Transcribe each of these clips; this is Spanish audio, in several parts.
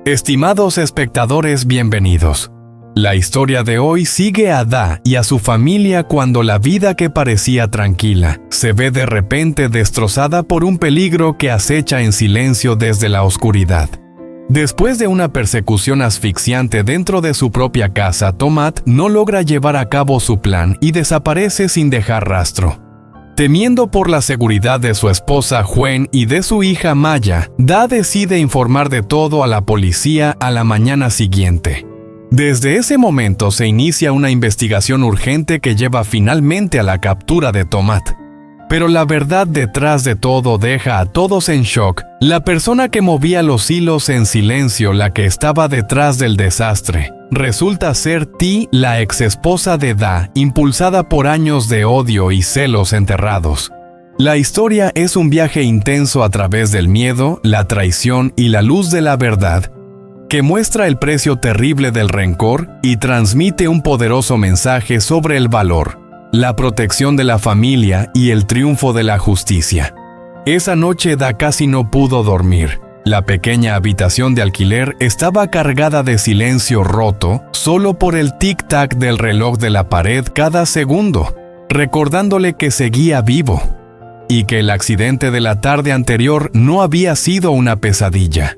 Estimados espectadores, bienvenidos. La historia de hoy sigue a Da y a su familia cuando la vida que parecía tranquila se ve de repente destrozada por un peligro que acecha en silencio desde la oscuridad. Después de una persecución asfixiante dentro de su propia casa, Tomat no logra llevar a cabo su plan y desaparece sin dejar rastro. Temiendo por la seguridad de su esposa Gwen y de su hija Maya, Da decide informar de todo a la policía a la mañana siguiente. Desde ese momento se inicia una investigación urgente que lleva finalmente a la captura de Tomat. Pero la verdad detrás de todo deja a todos en shock. La persona que movía los hilos en silencio, la que estaba detrás del desastre, resulta ser Ti, la exesposa de Da, impulsada por años de odio y celos enterrados. La historia es un viaje intenso a través del miedo, la traición y la luz de la verdad, que muestra el precio terrible del rencor y transmite un poderoso mensaje sobre el valor, la protección de la familia y el triunfo de la justicia. Esa noche Da casi no pudo dormir. La pequeña habitación de alquiler estaba cargada de silencio roto solo por el tic-tac del reloj de la pared cada segundo, recordándole que seguía vivo y que el accidente de la tarde anterior no había sido una pesadilla.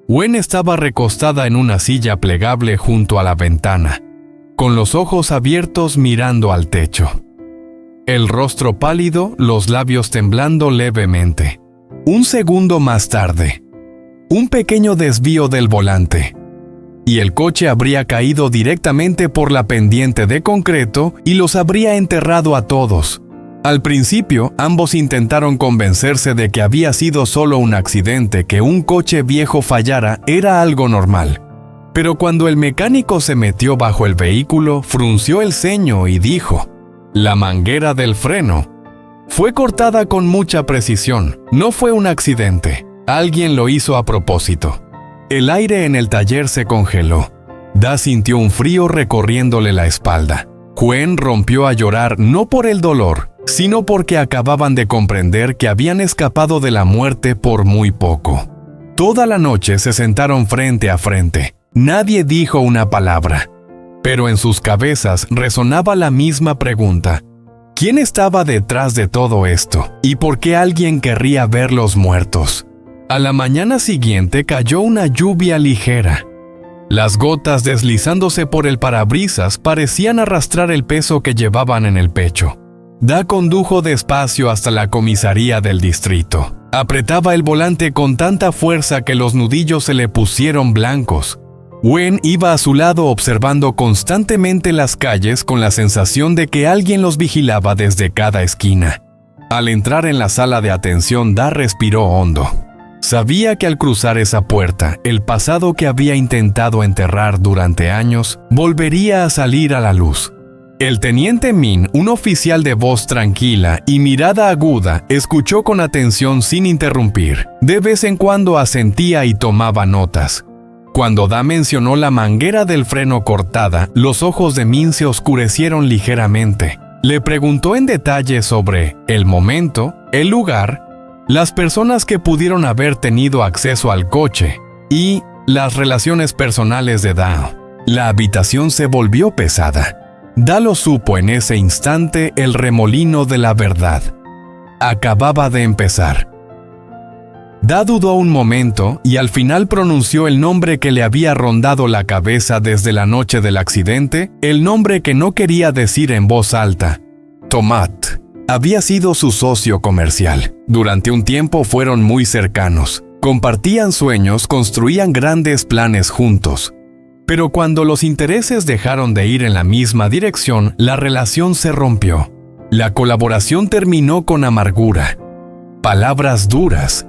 Gwen estaba recostada en una silla plegable junto a la ventana, con los ojos abiertos mirando al techo. El rostro pálido, los labios temblando levemente. Un segundo más tarde, un pequeño desvío del volante, y el coche habría caído directamente por la pendiente de concreto y los habría enterrado a todos. Al principio, ambos intentaron convencerse de que había sido solo un accidente, que un coche viejo fallara era algo normal. Pero cuando el mecánico se metió bajo el vehículo, frunció el ceño y dijo: «La manguera del freno fue cortada con mucha precisión. No fue un accidente. Alguien lo hizo a propósito». El aire en el taller se congeló. Da sintió un frío recorriéndole la espalda. Gwen rompió a llorar no por el dolor, sino porque acababan de comprender que habían escapado de la muerte por muy poco. Toda la noche se sentaron frente a frente. Nadie dijo una palabra, pero en sus cabezas resonaba la misma pregunta: ¿quién estaba detrás de todo esto? ¿Y por qué alguien querría verlos muertos? A la mañana siguiente cayó una lluvia ligera. Las gotas deslizándose por el parabrisas parecían arrastrar el peso que llevaban en el pecho. Da condujo despacio hasta la comisaría del distrito. Apretaba el volante con tanta fuerza que los nudillos se le pusieron blancos. Gwen iba a su lado observando constantemente las calles con la sensación de que alguien los vigilaba desde cada esquina. Al entrar en la sala de atención, Da respiró hondo. Sabía que al cruzar esa puerta, el pasado que había intentado enterrar durante años volvería a salir a la luz. El teniente Min, un oficial de voz tranquila y mirada aguda, escuchó con atención sin interrumpir. De vez en cuando asentía y tomaba notas. Cuando Da mencionó la manguera del freno cortada, los ojos de Min se oscurecieron ligeramente. Le preguntó en detalle sobre el momento, el lugar, las personas que pudieron haber tenido acceso al coche y las relaciones personales de Da. La habitación se volvió pesada. Da lo supo en ese instante: el remolino de la verdad acababa de empezar. Da dudó un momento y al final pronunció el nombre que le había rondado la cabeza desde la noche del accidente, el nombre que no quería decir en voz alta: Tomat. Había sido su socio comercial. Durante un tiempo fueron muy cercanos. Compartían sueños, construían grandes planes juntos. Pero cuando los intereses dejaron de ir en la misma dirección, la relación se rompió. La colaboración terminó con amargura, palabras duras,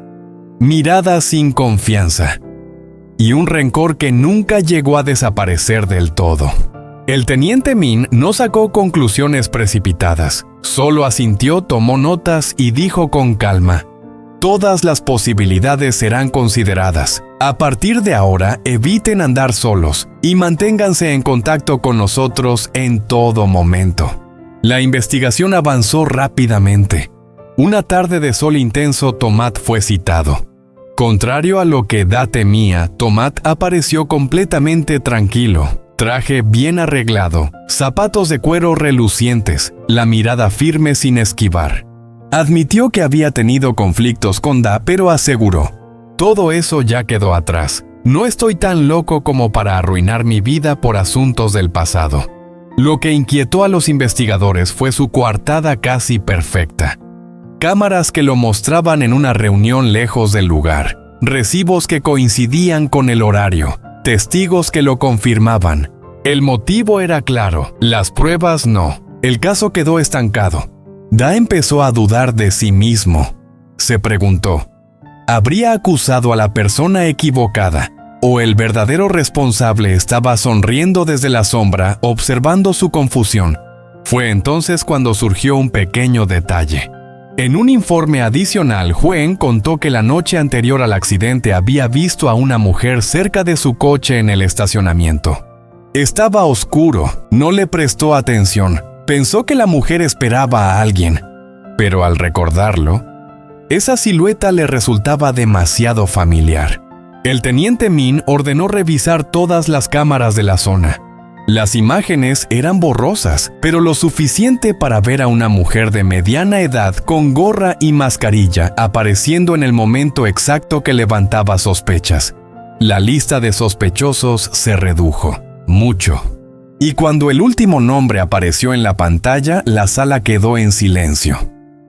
miradas sin confianza y un rencor que nunca llegó a desaparecer del todo. El teniente Min no sacó conclusiones precipitadas, solo asintió, tomó notas y dijo con calma: todas las posibilidades serán consideradas. A partir de ahora, eviten andar solos y manténganse en contacto con nosotros en todo momento. La investigación avanzó rápidamente. Una tarde de sol intenso, Tomat fue citado. Contrario a lo que Da temía, Tomat apareció completamente tranquilo. Traje bien arreglado, zapatos de cuero relucientes, la mirada firme sin esquivar. Admitió que había tenido conflictos con Da, pero aseguró: todo eso ya quedó atrás. No estoy tan loco como para arruinar mi vida por asuntos del pasado. Lo que inquietó a los investigadores fue su coartada casi perfecta. Cámaras que lo mostraban en una reunión lejos del lugar, recibos que coincidían con el horario, testigos que lo confirmaban. El motivo era claro, las pruebas no. El caso quedó estancado. Da empezó a dudar de sí mismo. Se preguntó: ¿habría acusado a la persona equivocada? ¿O el verdadero responsable estaba sonriendo desde la sombra, observando su confusión? Fue entonces cuando surgió un pequeño detalle. En un informe adicional, Huen contó que la noche anterior al accidente había visto a una mujer cerca de su coche en el estacionamiento. Estaba oscuro, no le prestó atención, pensó que la mujer esperaba a alguien, pero al recordarlo, esa silueta le resultaba demasiado familiar. El teniente Min ordenó revisar todas las cámaras de la zona. Las imágenes eran borrosas, pero lo suficiente para ver a una mujer de mediana edad con gorra y mascarilla apareciendo en el momento exacto que levantaba sospechas. La lista de sospechosos se redujo, mucho. Y cuando el último nombre apareció en la pantalla, la sala quedó en silencio.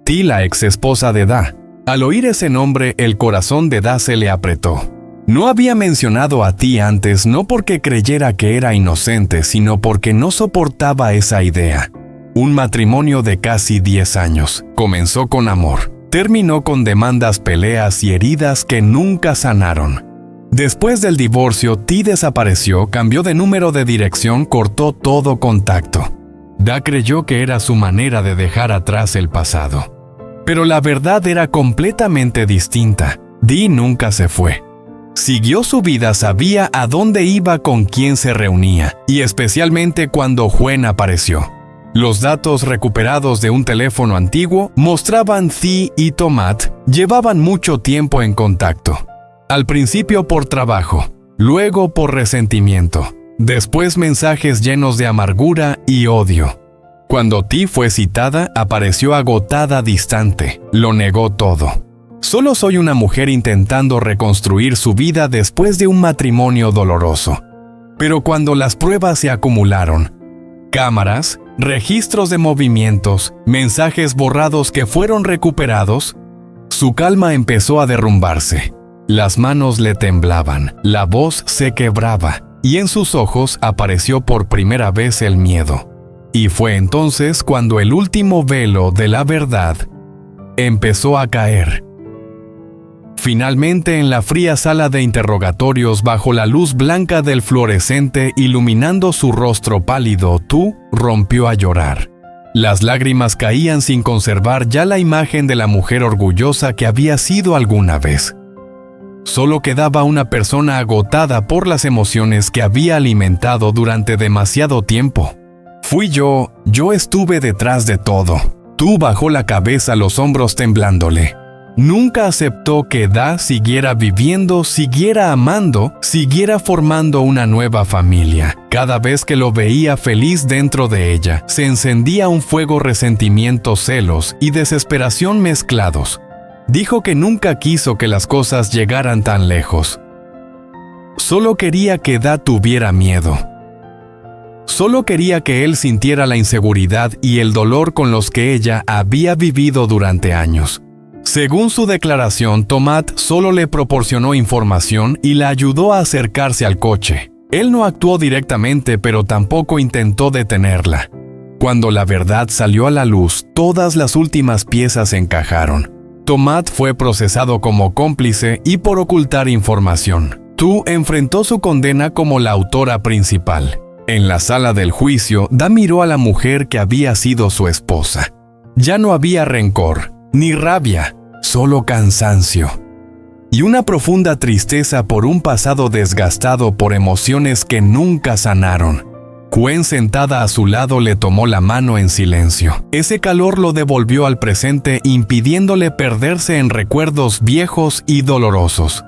Ti, la ex esposa de Da. Al oír ese nombre, el corazón de Da se le apretó. No había mencionado a Ti antes, no porque creyera que era inocente, sino porque no soportaba esa idea. Un matrimonio de casi 10 años. Comenzó con amor. Terminó con demandas, peleas y heridas que nunca sanaron. Después del divorcio, Ti desapareció, cambió de número de dirección, cortó todo contacto. Da creyó que era su manera de dejar atrás el pasado. Pero la verdad era completamente distinta. Di nunca se fue. Siguió su vida, sabía a dónde iba, con quién se reunía, y especialmente cuando Huen apareció. Los datos recuperados de un teléfono antiguo mostraban Thi y Tomat llevaban mucho tiempo en contacto. Al principio por trabajo, luego por resentimiento, después mensajes llenos de amargura y odio. Cuando Thi fue citada, apareció agotada, distante, lo negó todo. Solo soy una mujer intentando reconstruir su vida después de un matrimonio doloroso. Pero cuando las pruebas se acumularon, cámaras, registros de movimientos, mensajes borrados que fueron recuperados, su calma empezó a derrumbarse. Las manos le temblaban, la voz se quebraba, y en sus ojos apareció por primera vez el miedo. Y fue entonces cuando el último velo de la verdad empezó a caer. Finalmente, en la fría sala de interrogatorios, bajo la luz blanca del fluorescente iluminando su rostro pálido, Tu rompió a llorar. Las lágrimas caían sin conservar ya la imagen de la mujer orgullosa que había sido alguna vez. Solo quedaba una persona agotada por las emociones que había alimentado durante demasiado tiempo. Fui yo estuve detrás de todo. Tu bajó la cabeza, los hombros temblándole. Nunca aceptó que Da siguiera viviendo, siguiera amando, siguiera formando una nueva familia. Cada vez que lo veía feliz dentro de ella, se encendía un fuego, resentimiento, celos y desesperación mezclados. Dijo que nunca quiso que las cosas llegaran tan lejos. Solo quería que Da tuviera miedo. Solo quería que él sintiera la inseguridad y el dolor con los que ella había vivido durante años. Según su declaración, Tomat solo le proporcionó información y la ayudó a acercarse al coche. Él no actuó directamente, pero tampoco intentó detenerla. Cuando la verdad salió a la luz, todas las últimas piezas encajaron. Tomat fue procesado como cómplice y por ocultar información. Tu enfrentó su condena como la autora principal. En la sala del juicio, Da miró a la mujer que había sido su esposa. Ya no había rencor, ni rabia, solo cansancio. Y una profunda tristeza por un pasado desgastado por emociones que nunca sanaron. Gwen, sentada a su lado, le tomó la mano en silencio. Ese calor lo devolvió al presente, impidiéndole perderse en recuerdos viejos y dolorosos.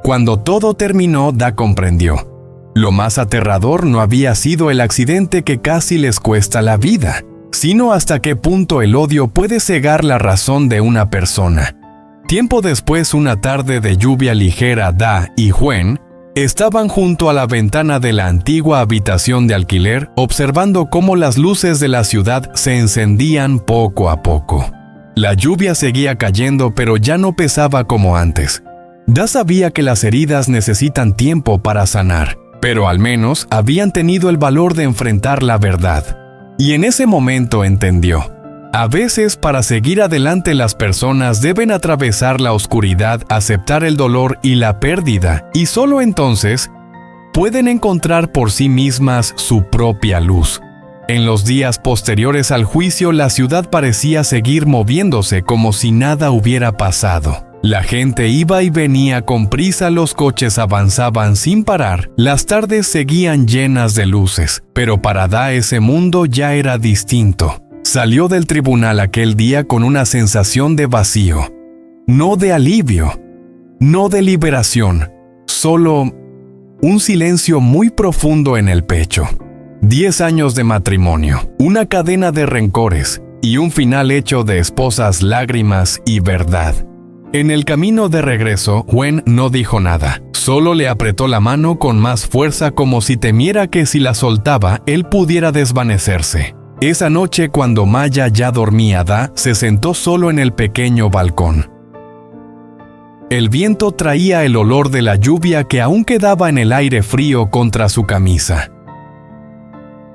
Cuando todo terminó, Da comprendió. Lo más aterrador no había sido el accidente que casi les cuesta la vida, sino hasta qué punto el odio puede cegar la razón de una persona. Tiempo después, una tarde de lluvia ligera, Da y Gwen estaban junto a la ventana de la antigua habitación de alquiler, observando cómo las luces de la ciudad se encendían poco a poco. La lluvia seguía cayendo, pero ya no pesaba como antes. Da sabía que las heridas necesitan tiempo para sanar, pero al menos habían tenido el valor de enfrentar la verdad. Y en ese momento entendió. A veces, para seguir adelante, las personas deben atravesar la oscuridad, aceptar el dolor y la pérdida, y solo entonces pueden encontrar por sí mismas su propia luz. En los días posteriores al juicio, la ciudad parecía seguir moviéndose como si nada hubiera pasado. La gente iba y venía con prisa, los coches avanzaban sin parar, las tardes seguían llenas de luces, pero para Da ese mundo ya era distinto. Salió del tribunal aquel día con una sensación de vacío, no de alivio, no de liberación, solo un silencio muy profundo en el pecho. 10 años de matrimonio, una cadena de rencores y un final hecho de esposas, lágrimas y verdad. En el camino de regreso, Gwen no dijo nada, solo le apretó la mano con más fuerza, como si temiera que si la soltaba, él pudiera desvanecerse. Esa noche, cuando Maya ya dormía, Da se sentó solo en el pequeño balcón. El viento traía el olor de la lluvia que aún quedaba en el aire frío contra su camisa.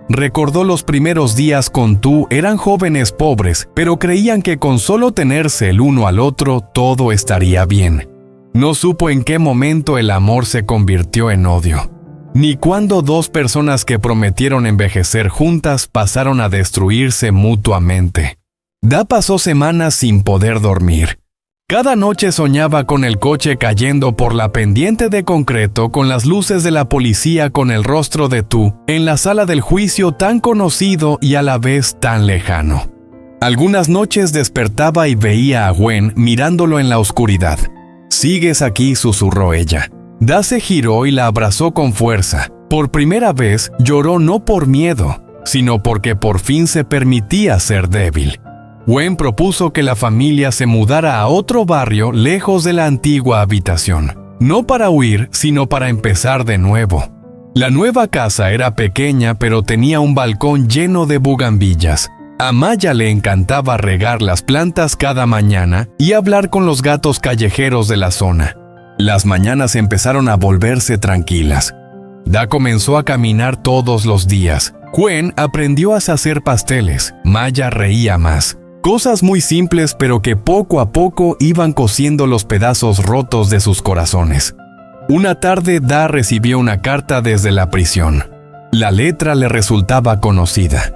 Recordó los primeros días con Tu. Eran jóvenes pobres, pero creían que con solo tenerse el uno al otro todo estaría bien. No supo en qué momento el amor se convirtió en odio, ni cuándo dos personas que prometieron envejecer juntas pasaron a destruirse mutuamente. Da pasó semanas sin poder dormir. Cada noche soñaba con el coche cayendo por la pendiente de concreto, con las luces de la policía, con el rostro de Tu en la sala del juicio, tan conocido y a la vez tan lejano. Algunas noches despertaba y veía a Gwen mirándolo en la oscuridad. «¿Sigues aquí?», susurró ella. Da se giró y la abrazó con fuerza. Por primera vez lloró, no por miedo, sino porque por fin se permitía ser débil. Gwen propuso que la familia se mudara a otro barrio lejos de la antigua habitación. No para huir, sino para empezar de nuevo. La nueva casa era pequeña, pero tenía un balcón lleno de bugambillas. A Maya le encantaba regar las plantas cada mañana y hablar con los gatos callejeros de la zona. Las mañanas empezaron a volverse tranquilas. Da comenzó a caminar todos los días. Gwen aprendió a hacer pasteles. Maya reía más. Cosas muy simples, pero que poco a poco iban cosiendo los pedazos rotos de sus corazones. Una tarde, Da recibió una carta desde la prisión. La letra le resultaba conocida.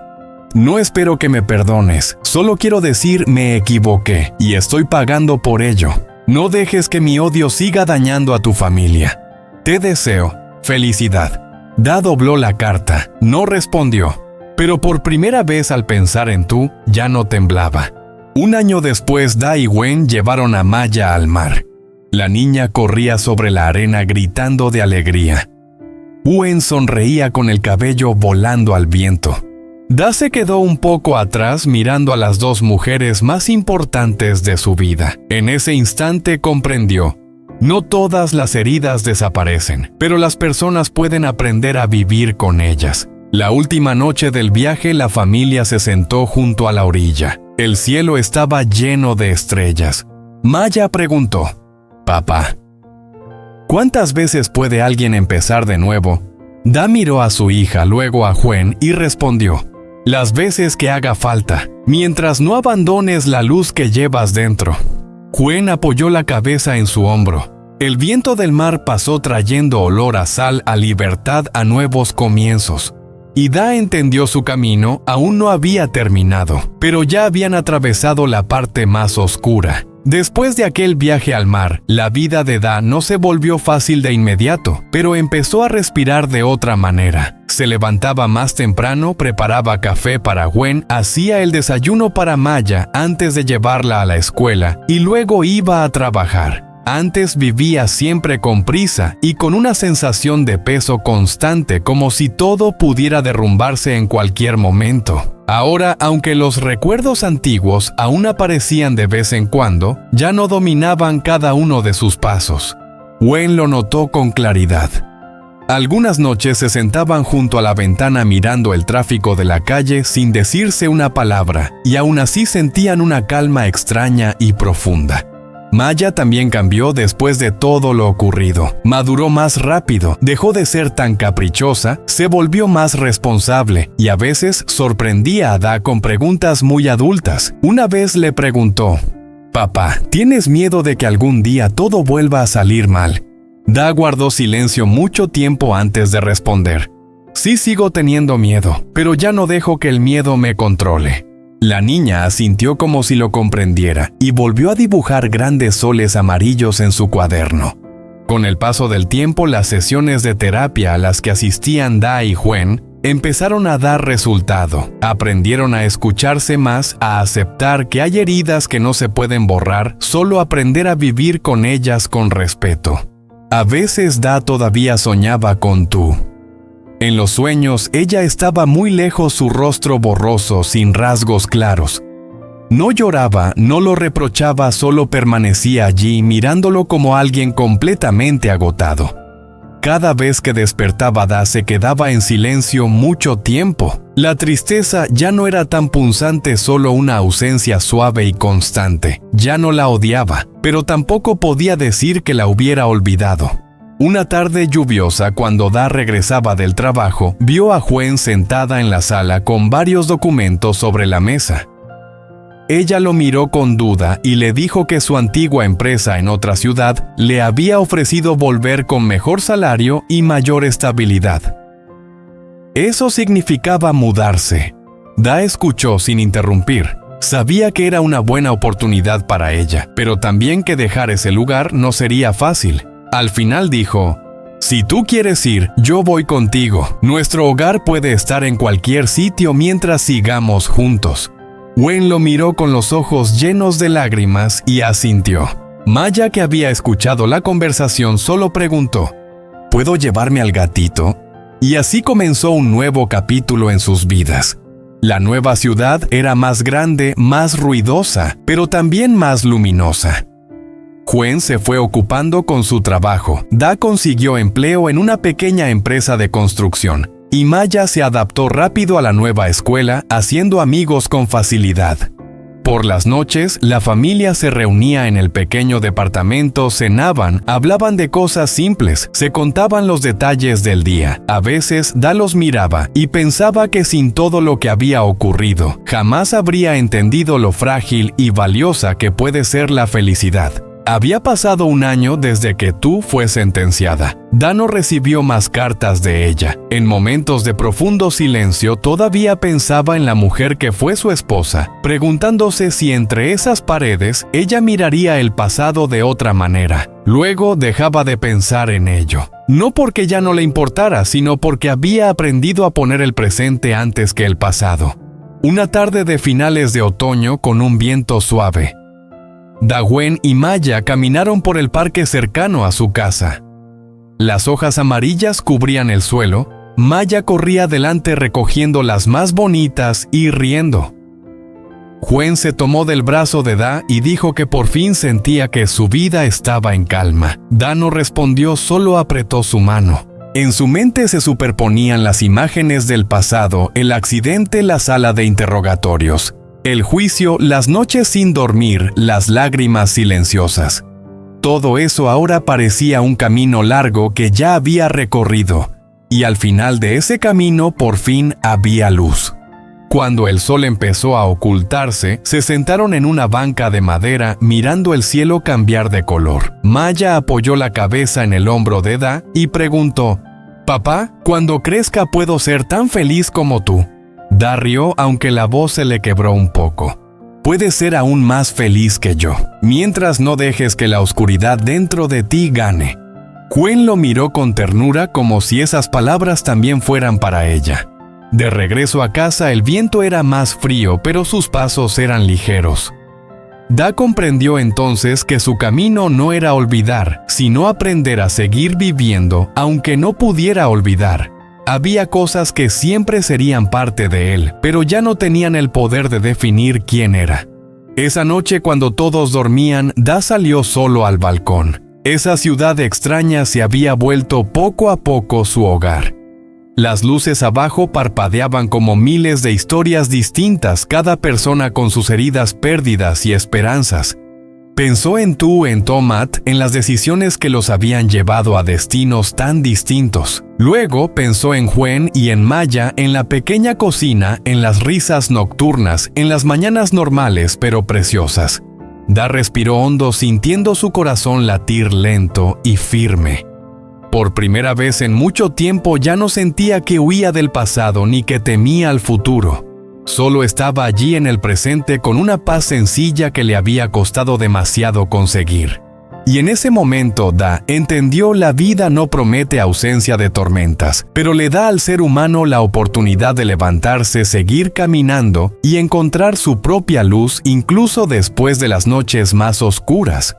«No espero que me perdones, solo quiero decir me equivoqué y estoy pagando por ello. No dejes que mi odio siga dañando a tu familia. Te deseo felicidad». Da dobló la carta, no respondió, pero por primera vez al pensar en Tu, ya no temblaba. Un año después, Da y Gwen llevaron a Maya al mar. La niña corría sobre la arena gritando de alegría. Gwen sonreía con el cabello volando al viento. Da se quedó un poco atrás mirando a las dos mujeres más importantes de su vida. En ese instante comprendió: no todas las heridas desaparecen, pero las personas pueden aprender a vivir con ellas. La última noche del viaje, la familia se sentó junto a la orilla. El cielo estaba lleno de estrellas. Maya preguntó: «Papá, ¿cuántas veces puede alguien empezar de nuevo?» Da miró a su hija, luego a Gwen y respondió: «Las veces que haga falta, mientras no abandones la luz que llevas dentro». Gwen apoyó la cabeza en su hombro. El viento del mar pasó trayendo olor a sal, a libertad, a nuevos comienzos. Y Da entendió su camino aún no había terminado, pero ya habían atravesado la parte más oscura. Después de aquel viaje al mar, la vida de Da no se volvió fácil de inmediato, pero empezó a respirar de otra manera. Se levantaba más temprano, preparaba café para Gwen, hacía el desayuno para Maya antes de llevarla a la escuela y luego iba a trabajar. Antes vivía siempre con prisa y con una sensación de peso constante, como si todo pudiera derrumbarse en cualquier momento. Ahora, aunque los recuerdos antiguos aún aparecían de vez en cuando, ya no dominaban cada uno de sus pasos. Gwen lo notó con claridad. Algunas noches se sentaban junto a la ventana mirando el tráfico de la calle sin decirse una palabra, y aún así sentían una calma extraña y profunda. Maya también cambió después de todo lo ocurrido. Maduró más rápido, dejó de ser tan caprichosa, se volvió más responsable y a veces sorprendía a Da con preguntas muy adultas. Una vez le preguntó: «Papá, ¿tienes miedo de que algún día todo vuelva a salir mal?». Da guardó silencio mucho tiempo antes de responder: «Sí, sigo teniendo miedo, pero ya no dejo que el miedo me controle». La niña asintió como si lo comprendiera y volvió a dibujar grandes soles amarillos en su cuaderno. Con el paso del tiempo, las sesiones de terapia a las que asistían Da y Gwen empezaron a dar resultado. Aprendieron a escucharse más, a aceptar que hay heridas que no se pueden borrar, solo aprender a vivir con ellas con respeto. A veces Da todavía soñaba con tú. En los sueños, ella estaba muy lejos, su rostro borroso, sin rasgos claros. No lloraba, no lo reprochaba, solo permanecía allí mirándolo como alguien completamente agotado. Cada vez que despertaba Da se quedaba en silencio mucho tiempo. La tristeza ya no era tan punzante, solo una ausencia suave y constante. Ya no la odiaba, pero tampoco podía decir que la hubiera olvidado. Una tarde lluviosa, cuando Da regresaba del trabajo, vio a Gwen sentada en la sala con varios documentos sobre la mesa. Ella lo miró con duda y le dijo que su antigua empresa en otra ciudad le había ofrecido volver con mejor salario y mayor estabilidad. Eso significaba mudarse. Da escuchó sin interrumpir. Sabía que era una buena oportunidad para ella, pero también que dejar ese lugar no sería fácil. Al final dijo: «Si tú quieres ir, yo voy contigo. Nuestro hogar puede estar en cualquier sitio mientras sigamos juntos». Gwen lo miró con los ojos llenos de lágrimas y asintió. Maya, que había escuchado la conversación, solo preguntó: «¿Puedo llevarme al gatito?». Y así comenzó un nuevo capítulo en sus vidas. La nueva ciudad era más grande, más ruidosa, pero también más luminosa. Gwen se fue ocupando con su trabajo. Da consiguió empleo en una pequeña empresa de construcción, y Maya se adaptó rápido a la nueva escuela, haciendo amigos con facilidad. Por las noches, la familia se reunía en el pequeño departamento, cenaban, hablaban de cosas simples, se contaban los detalles del día. A veces, Da los miraba y pensaba que sin todo lo que había ocurrido, jamás habría entendido lo frágil y valiosa que puede ser la felicidad. Había pasado un año desde que tú fue sentenciada. Da no recibió más cartas de ella. En momentos de profundo silencio todavía pensaba en la mujer que fue su esposa, preguntándose si entre esas paredes ella miraría el pasado de otra manera. Luego dejaba de pensar en ello. No porque ya no le importara, sino porque había aprendido a poner el presente antes que el pasado. Una tarde de finales de otoño con un viento suave, Da, Gwen y Maya caminaron por el parque cercano a su casa. Las hojas amarillas cubrían el suelo. Maya corría delante recogiendo las más bonitas y riendo. Gwen se tomó del brazo de Da y dijo que por fin sentía que su vida estaba en calma. Da no respondió, solo apretó su mano. En su mente se superponían las imágenes del pasado, el accidente, la sala de interrogatorios, el juicio, las noches sin dormir, las lágrimas silenciosas. Todo eso ahora parecía un camino largo que ya había recorrido, y al final de ese camino por fin había luz. Cuando el sol empezó a ocultarse, se sentaron en una banca de madera mirando el cielo cambiar de color. Maya apoyó la cabeza en el hombro de Da y preguntó: «Papá, cuando crezca puedo ser tan feliz como tú». Da rió, aunque la voz se le quebró un poco. Puedes ser aún más feliz que yo, mientras no dejes que la oscuridad dentro de ti gane. Gwen lo miró con ternura como si esas palabras también fueran para ella. De regreso a casa el viento era más frío, pero sus pasos eran ligeros. Da comprendió entonces que su camino no era olvidar, sino aprender a seguir viviendo, aunque no pudiera olvidar. Había cosas que siempre serían parte de él, pero ya no tenían el poder de definir quién era. Esa noche, cuando todos dormían, Da salió solo al balcón. Esa ciudad extraña se había vuelto poco a poco su hogar. Las luces abajo parpadeaban como miles de historias distintas, cada persona con sus heridas, pérdidas y esperanzas. Pensó en Tomat, en las decisiones que los habían llevado a destinos tan distintos. Luego pensó en Gwen y en Maya, en la pequeña cocina, en las risas nocturnas, en las mañanas normales pero preciosas. Da respiró hondo, sintiendo su corazón latir lento y firme. Por primera vez en mucho tiempo ya no sentía que huía del pasado ni que temía al futuro. Solo estaba allí en el presente con una paz sencilla que le había costado demasiado conseguir. Y en ese momento Da entendió: la vida no promete ausencia de tormentas, pero le da al ser humano la oportunidad de levantarse, seguir caminando y encontrar su propia luz incluso después de las noches más oscuras.